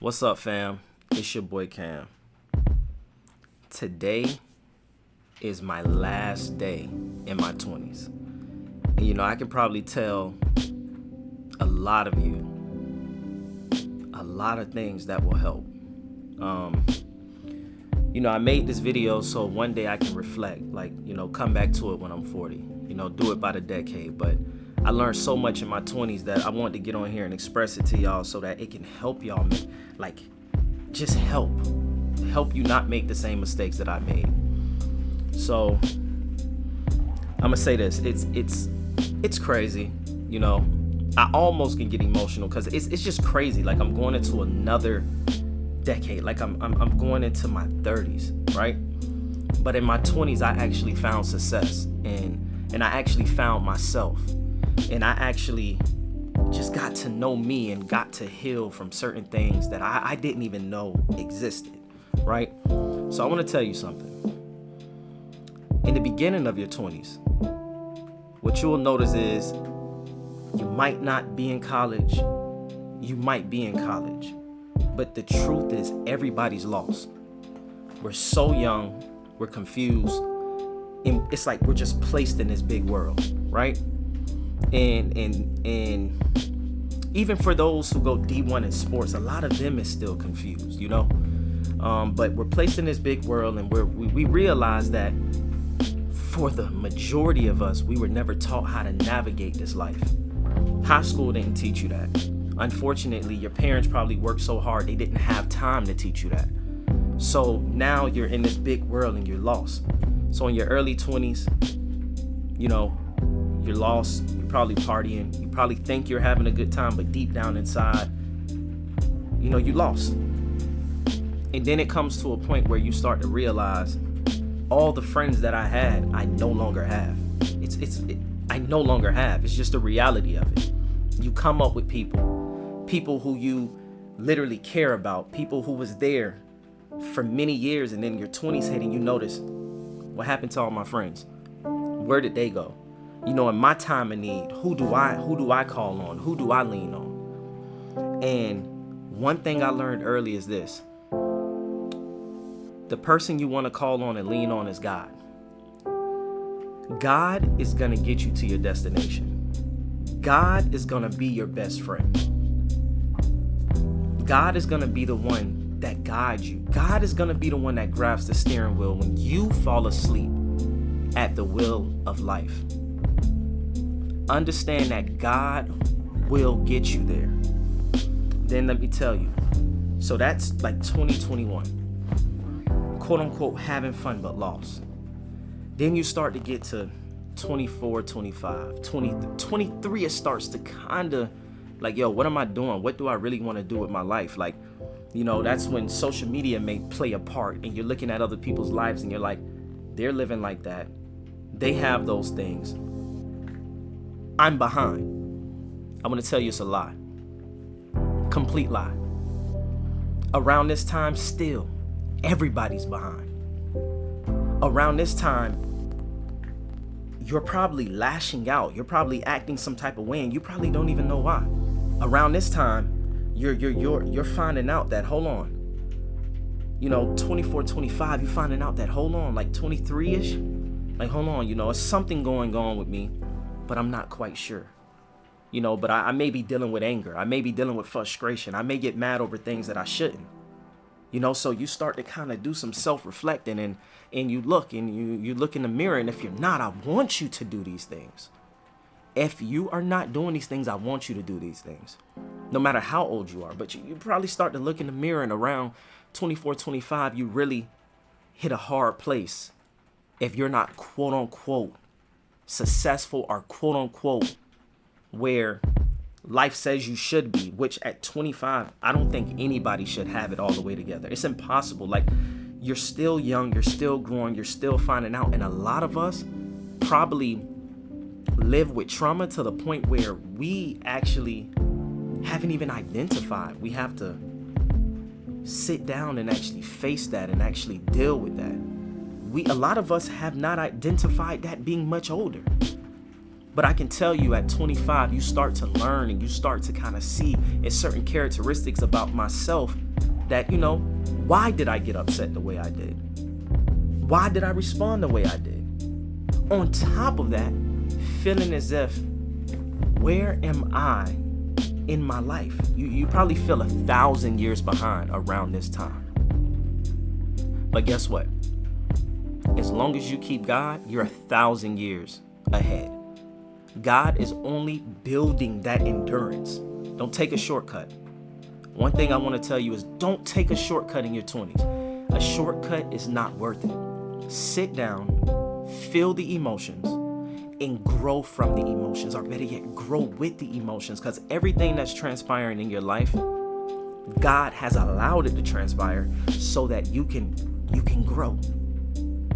What's up, fam? It's your boy Cam. Today is my last day in my 20s. And I can probably tell a lot of you a lot of things that will help. I made this video so one day I can reflect, come back to it when I'm 40, do it by the decade. But I learned so much in my 20s that I wanted to get on here and express it to y'all so that it can help y'all, just help you not make the same mistakes that I made. So I'm gonna say this, it's crazy, I almost can get emotional because it's just crazy. Like, I'm going into another decade. Like, I'm going into my 30s, right? But in my 20s, I actually found success and I actually found myself, and I actually just got to know me and got to heal from certain things that I didn't even know existed, right? So I want to tell you something. In the beginning of your 20s, what you will notice is you might not be in college, you might be in college, but the truth is everybody's lost. We're so young, we're confused, and it's like we're just placed in this big world, right? And even for those who go D1 in sports, a lot of them is still confused, but we're placed in this big world, and we realize that for the majority of us, we were never taught how to navigate this life. High school didn't teach you that. Unfortunately, your parents probably worked so hard they didn't have time to teach you that. So now you're in this big world and you're lost. So in your early 20s, you're lost, you're probably partying, you probably think you're having a good time, but deep down inside, you lost. And then it comes to a point where you start to realize all the friends that I had, I no longer have. I no longer have. It's just the reality of it. You come up with people who you literally care about, people who was there for many years, and then your 20s hit and you notice, what happened to all my friends? Where did they go? In my time of need, who do I call on? Who do I lean on? And one thing I learned early is this: the person you want to call on and lean on is God. God is going to get you to your destination. God is going to be your best friend. God is going to be the one that guides you. God is going to be the one that grabs the steering wheel when you fall asleep at the wheel of life. Understand that God will get you there. Then let me tell you. So that's like 2021. Quote unquote having fun but lost. Then you start to get to 24, 25, 20, 23, it starts to kind of like, what am I doing? What do I really want to do with my life? Like, that's when social media may play a part, and you're looking at other people's lives and you're like, they're living like that. They have those things. I'm behind. I'm going to tell you it's a lie. Complete lie. Around this time, still, everybody's behind. Around this time, you're probably lashing out. You're probably acting some type of way, and you probably don't even know why. Around this time, you're finding out that, hold on, 24, 25, you're finding out that, hold on, like 23-ish, like, hold on, it's something going on with me, but I'm not quite sure. But I may be dealing with anger. I may be dealing with frustration. I may get mad over things that I shouldn't. So you start to kind of do some self-reflecting, and you look and you look in the mirror, and if you're not, I want you to do these things. If you are not doing these things, I want you to do these things, no matter how old you are. But you probably start to look in the mirror, and around 24, 25, you really hit a hard place if you're not quote unquote successful, or quote unquote where life says you should be, which at 25, I don't think anybody should have it all the way together. It's impossible. Like, you're still young, you're still growing, you're still finding out. And a lot of us probably live with trauma to the point where we actually haven't even identified. We have to sit down and actually face that and actually deal with that. A lot of us have not identified that being much older. But I can tell you at 25, you start to learn and you start to kind of see in certain characteristics about myself that, why did I get upset the way I did? Why did I respond the way I did? On top of that, feeling as if, where am I in my life? You probably feel 1,000 years behind around this time. But guess what? As long as you keep God, you're 1,000 years ahead. God is only building that endurance. Don't take a shortcut. One thing I want to tell you is don't take a shortcut in your 20s. A shortcut is not worth it. Sit down, feel the emotions, and grow from the emotions, or better yet, grow with the emotions, because everything that's transpiring in your life, God has allowed it to transpire so that you can grow.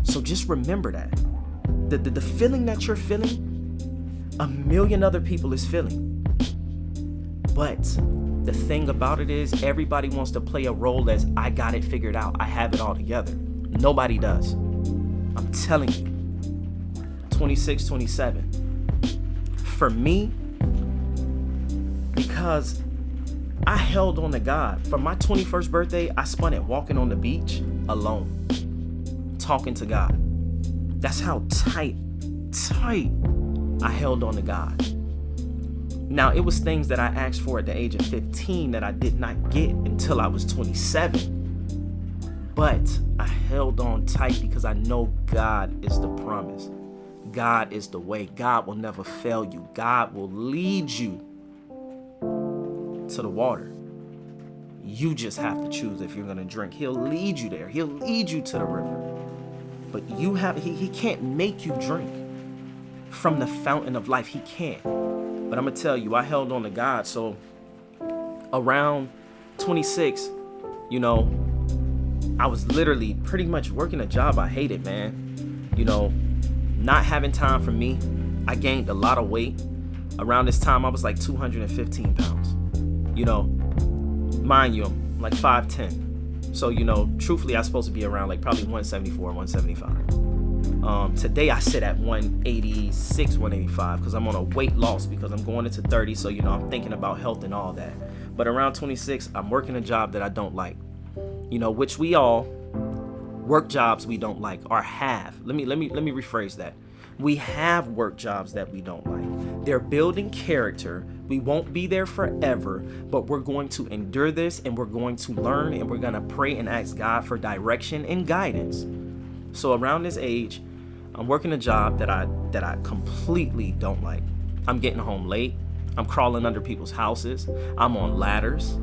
So just remember that. The feeling that you're feeling, 1 million other people is feeling. But the thing about it is everybody wants to play a role as I got it figured out. I have it all together. Nobody does. I'm telling you. 26, 27. For me, because I held on to God. For my 21st birthday, I spent it walking on the beach alone, talking to God. That's how tight I held on to God. Now, it was things that I asked for at the age of 15 that I did not get until I was 27. But I held on tight because I know God is the promise. God is the way. God will never fail you. God will lead you to the water. You just have to choose if you're going to drink. He'll lead you there. He'll lead you to the river. But he can't make you drink from the fountain of life. He can't. But I'm going to tell you, I held on to God. So around 26, I was literally pretty much working a job I hated, man. Not having time for me. I gained a lot of weight. Around this time, I was like 215 pounds. Mind you, I'm like 5'10". So, truthfully, I was supposed to be around like probably 174, 175. Today I sit at 186, 185 because I'm on a weight loss because I'm going into 30. So, I'm thinking about health and all that. But around 26, I'm working a job that I don't like, which we all work jobs we don't like or have. Let me rephrase that. We have work jobs that we don't like. They're building character. We won't be there forever, but we're going to endure this and we're going to learn and we're going to pray and ask God for direction and guidance. So around this age, I'm working a job that I completely don't like. I'm getting home late. I'm crawling under people's houses. I'm on ladders.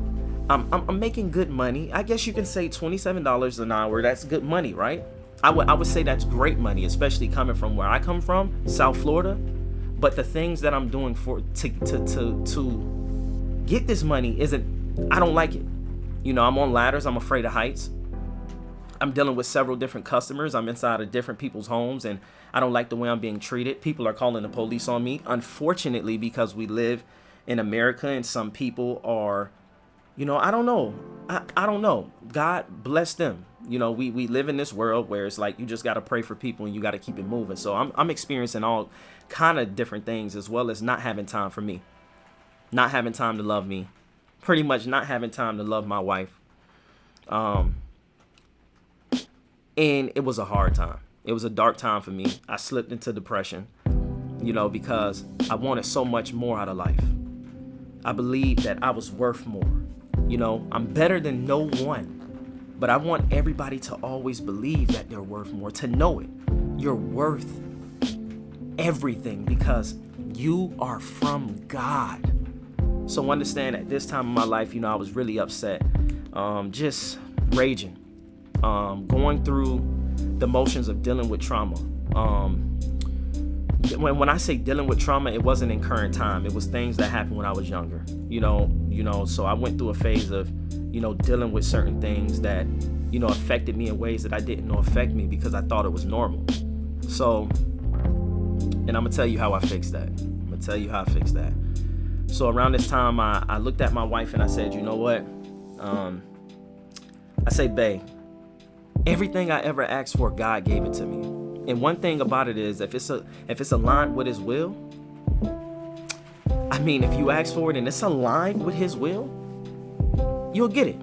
I'm making good money. I guess you can say $27 an hour. That's good money, right? I would say that's great money, especially coming from where I come from, South Florida. But the things that I'm doing to get this money I don't like it. I'm on ladders. I'm afraid of heights. I'm dealing with several different customers. I'm inside of different people's homes and I don't like the way I'm being treated. People are calling the police on me. Unfortunately, because we live in America and some people are, I don't know. I don't know. God bless them. We live in this world where it's like you just got to pray for people and you got to keep it moving. So I'm experiencing all kind of different things, as well as not having time for me, not having time to love me, pretty much not having time to love my wife. And it was a hard time. It was a dark time for me. I slipped into depression, because I wanted so much more out of life. I believed that I was worth more. I'm better than no one. But I want everybody to always believe that they're worth more, to know it. You're worth everything because you are from God. So understand at this time in my life, I was really upset, just raging, going through the motions of dealing with trauma. When I say dealing with trauma, it wasn't in current time. It was things that happened when I was younger, so I went through a phase of, dealing with certain things that, affected me in ways that I didn't know affect me because I thought it was normal. So, and I'm going to tell you how I fixed that. So around this time, I looked at my wife and I said, you know what? I say, babe, everything I ever asked for, God gave it to me. And one thing about it is if it's aligned with his will, I mean, if you ask for it and it's aligned with his will, you'll get it.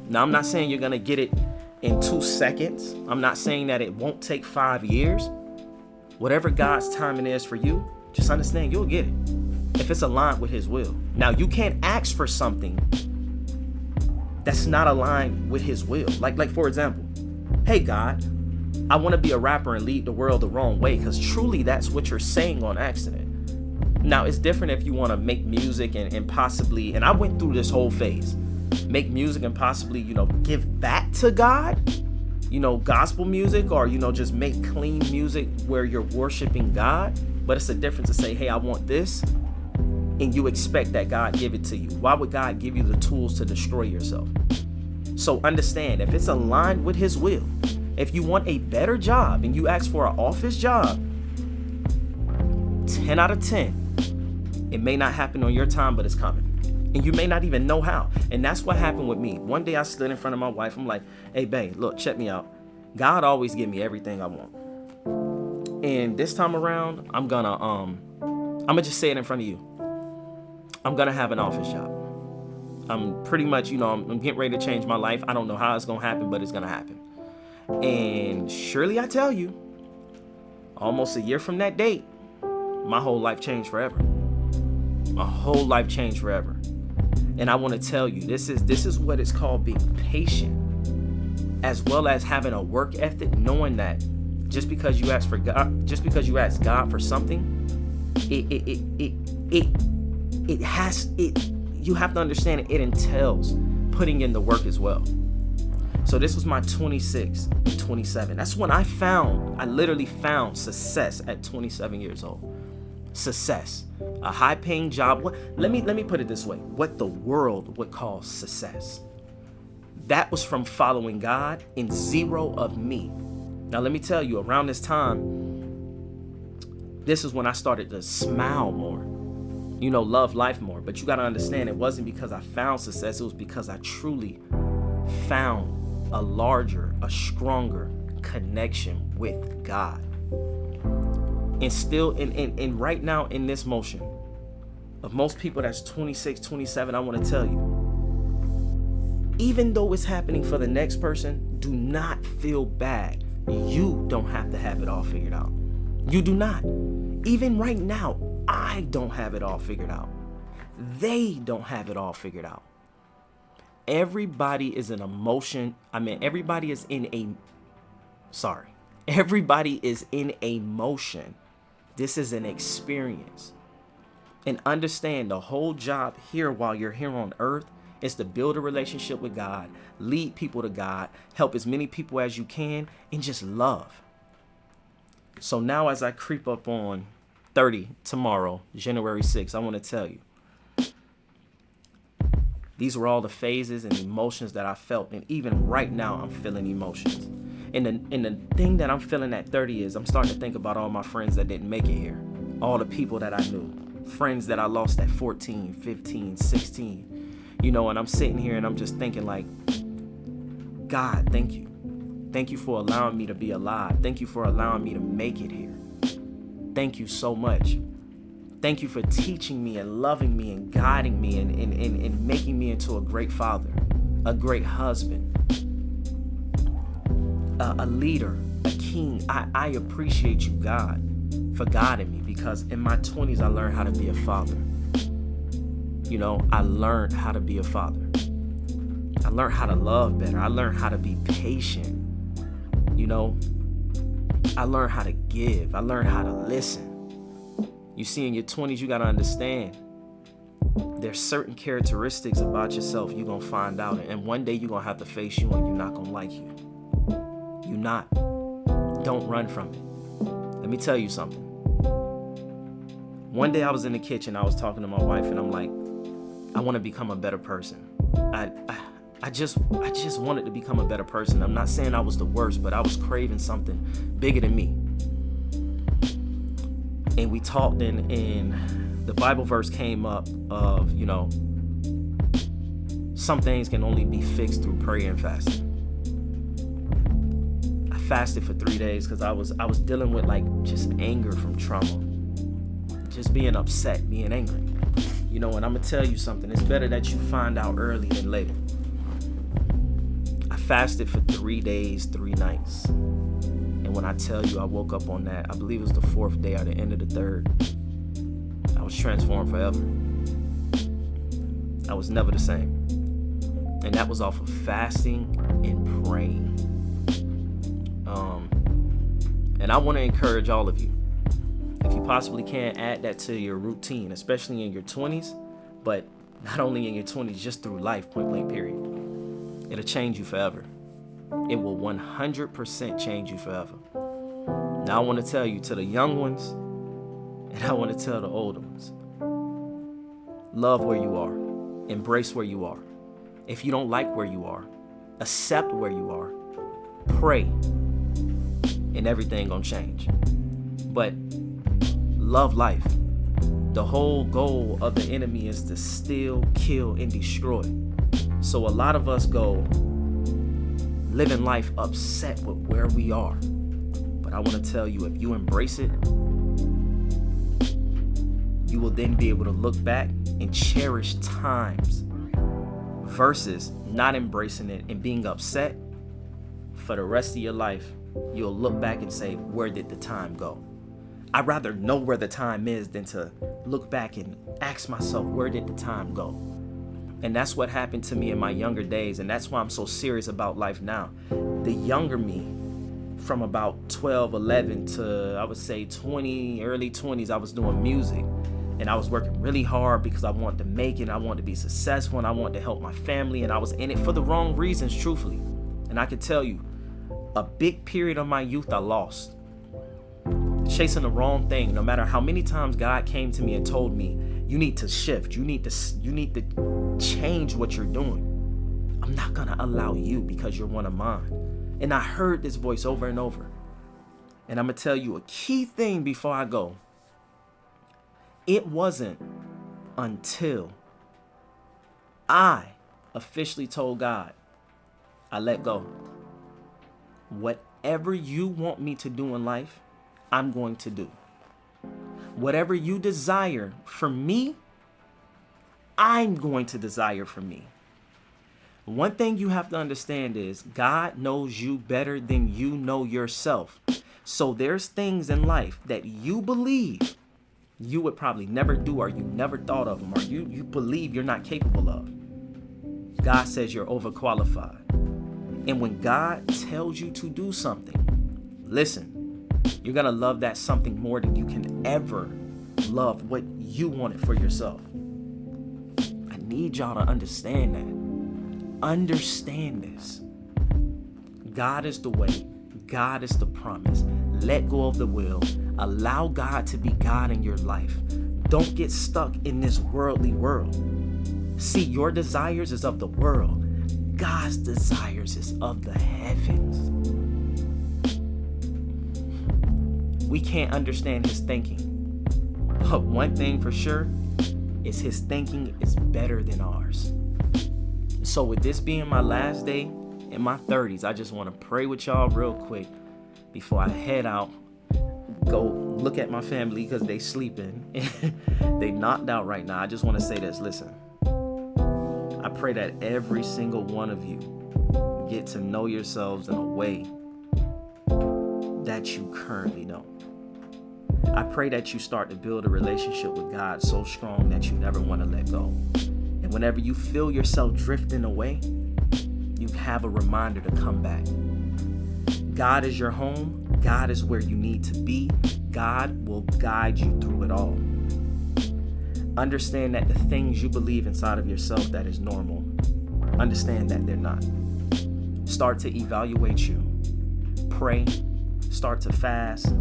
Now, I'm not saying you're going to get it in 2 seconds. I'm not saying that it won't take 5 years. Whatever God's timing is for you, just understand you'll get it if it's aligned with his will. Now, you can't ask for something that's not aligned with his will. Like for example, hey, God, I want to be a rapper and lead the world the wrong way, because truly that's what you're saying on accident. Now, it's different if you want to make music and possibly, and I went through this whole phase, make music and possibly, give back to God, gospel music, or, just make clean music where you're worshiping God. But it's a difference to say, hey, I want this, and you expect that God give it to you. Why would God give you the tools to destroy yourself? So understand, if it's aligned with his will, if you want a better job and you ask for an office job, 10 out of 10, it may not happen on your time, but it's coming. And you may not even know how. And that's what happened with me. One day I stood in front of my wife. I'm like, hey, babe, look, check me out. God always give me everything I want. And this time around, I'm gonna just say it in front of you. I'm gonna have an office job. I'm pretty much, I'm getting ready to change my life. I don't know how it's gonna happen, but it's gonna happen. And surely I tell you, almost a year from that date, my whole life changed forever. My whole life changed forever. And I want to tell you, this is what it's called being patient, as well as having a work ethic, knowing that just because you ask God for something, you have to understand it entails putting in the work as well. So this was my 26 and 27. That's when I literally found success at 27 years old. Success, a high-paying job. Let me put it this way: what the world would call success. That was from following God and zero of me. Now let me tell you, around this time, this is when I started to smile more, love life more. But you got to understand, it wasn't because I found success. It was because I truly found a larger, a stronger connection with God. And still, and right now in this motion of most people that's 26, 27, I want to tell you, even though it's happening for the next person, do not feel bad. You don't have to have it all figured out. You do not. Even right now, I don't have it all figured out. They don't have it all figured out. Everybody is in a motion. Everybody is in a motion. This is an experience. And understand, the whole job here while you're here on earth is to build a relationship with God, lead people to God, help as many people as you can, and just love. So now as I creep up on 30 tomorrow, January 6th, I want to tell you, these were all the phases and emotions that I felt. And even right now, I'm feeling emotions. And the thing that I'm feeling at 30 is I'm starting to think about all my friends that didn't make it here. All the people that I knew. Friends that I lost at 14, 15, 16. And I'm sitting here and I'm just thinking like, God, thank you. Thank you for allowing me to be alive. Thank you for allowing me to make it here. Thank you so much. Thank you for teaching me and loving me and guiding me and making me into a great father, a great husband, a leader, a king. I appreciate you, God, for guiding me, because in my 20s, I learned how to be a father. I learned how to be a father. I learned how to love better. I learned how to be patient. I learned how to give. I learned how to listen. You see, in your 20s, you got to understand there's certain characteristics about yourself you're going to find out. And one day you're going to have to face you and you're not going to like you. You're not. Don't run from it. Let me tell you something. One day I was in the kitchen. I was talking to my wife and I'm like, I want to become a better person. I just wanted to become a better person. I'm not saying I was the worst, but I was craving something bigger than me. And we talked and the Bible verse came up of, some things can only be fixed through prayer and fasting. I fasted for 3 days because I was dealing with just anger from trauma. Just being upset, being angry. You know, and I'm going to tell you something. It's better that you find out early than later. I fasted for 3 days, 3 nights. And when I tell you I woke up on that, I believe it was the 4th day or the end of the 3rd, I was transformed forever. I was never the same. And that was off of fasting and praying. And I want to encourage all of you, if you possibly can, add that to your routine, especially in your 20s, but not only in your 20s, just through life, point blank period. It'll change you forever. It will 100% change you forever. Now I want to tell you, to the young ones, and I want to tell the older ones, love where you are. Embrace where you are. If you don't like where you are, accept where you are. Pray, and everything gonna change. But love life. The whole goal of the enemy is to steal, kill, and destroy. So a lot of us go living life upset with where we are. But I want to tell you, if you embrace it, you will then be able to look back and cherish times versus not embracing it and being upset for the rest of your life. You'll look back and say, where did the time go? I'd rather know where the time is than to look back and ask myself, where did the time go? And that's what happened to me in my younger days. And that's why I'm so serious about life now. The younger me, from about 12, 11 to, I would say 20, early 20s, I was doing music. And I was working really hard because I wanted to make it. I wanted to be successful and I wanted to help my family. And I was in it for the wrong reasons, truthfully. And I can tell you, a big period of my youth I lost. Chasing the wrong thing. No matter how many times God came to me and told me, you need to shift. You need to change what you're doing. I'm not going to allow you because you're one of mine. And I heard this voice over and over. And I'm going to tell you a key thing before I go. It wasn't until I officially told God, I let go. Whatever you want me to do in life, I'm going to do. Whatever you desire for me, I'm going to desire for me. One thing you have to understand is God knows you better than you know yourself. So there's things in life that you believe you would probably never do, or you never thought of them, or you believe you're not capable of. God says you're overqualified. And when God tells you to do something, listen, you're going to love that something more than you can ever love what you wanted for yourself. I need y'all to understand that. Understand this. God is the way. God is the promise. Let go of the will. Allow God to be God in your life. Don't get stuck in this worldly world. See, your desires is of the world. God's desires is of the heavens. We can't understand his thinking. But one thing for sure is his thinking is better than ours. So with this being my last day in my 30s, I just want to pray with y'all real quick before I head out. Go look at my family because they sleeping. They knocked out right now. I just want to say this. Listen, I pray that every single one of you get to know yourselves in a way that you currently don't. I pray that you start to build a relationship with God so strong that you never want to let go. And whenever you feel yourself drifting away, you have a reminder to come back. God is your home. God is where you need to be. God will guide you through it all. Understand that the things you believe inside of yourself that is normal, understand that they're not. Start to evaluate you. Pray. Start to fast.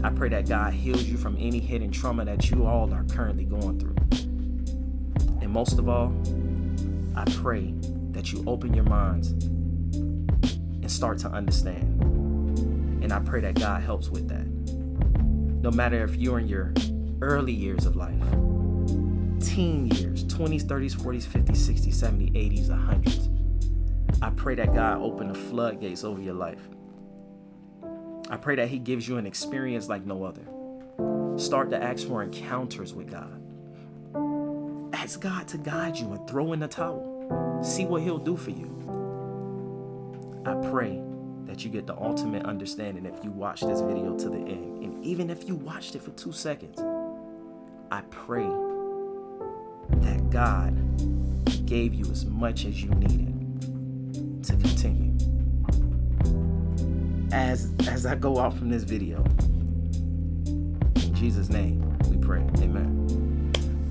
I pray that God heals you from any hidden trauma that you all are currently going through. And most of all, I pray that you open your minds and start to understand. And I pray that God helps with that. No matter if you're in your early years of life, teen years, 20s, 30s, 40s, 50s, 60s, 70s, 80s, 100s. I pray that God open the floodgates over your life. I pray that he gives you an experience like no other. Start to ask for encounters with God. Ask God to guide you and throw in the towel. See what he'll do for you. I pray that you get the ultimate understanding if you watch this video to the end. And even if you watched it for 2 seconds, I pray that God gave you as much as you needed to continue. As I go out from this video, in Jesus' name we pray, amen.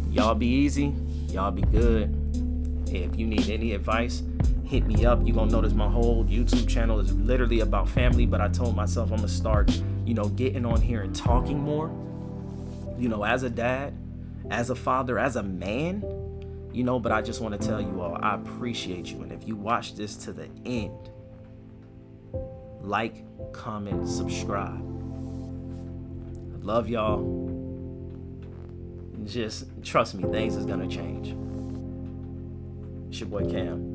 Y'all be easy, y'all be good. If you need any advice, hit me up. You're gonna notice my whole YouTube channel is literally about family, but I told myself I'm gonna start, getting on here and talking more, as a dad, as a father, as a man, but I just want to tell you all, I appreciate you. And if you watch this to the end, like, comment, subscribe. I love y'all. Just trust me, things is gonna change. It's your boy Cam.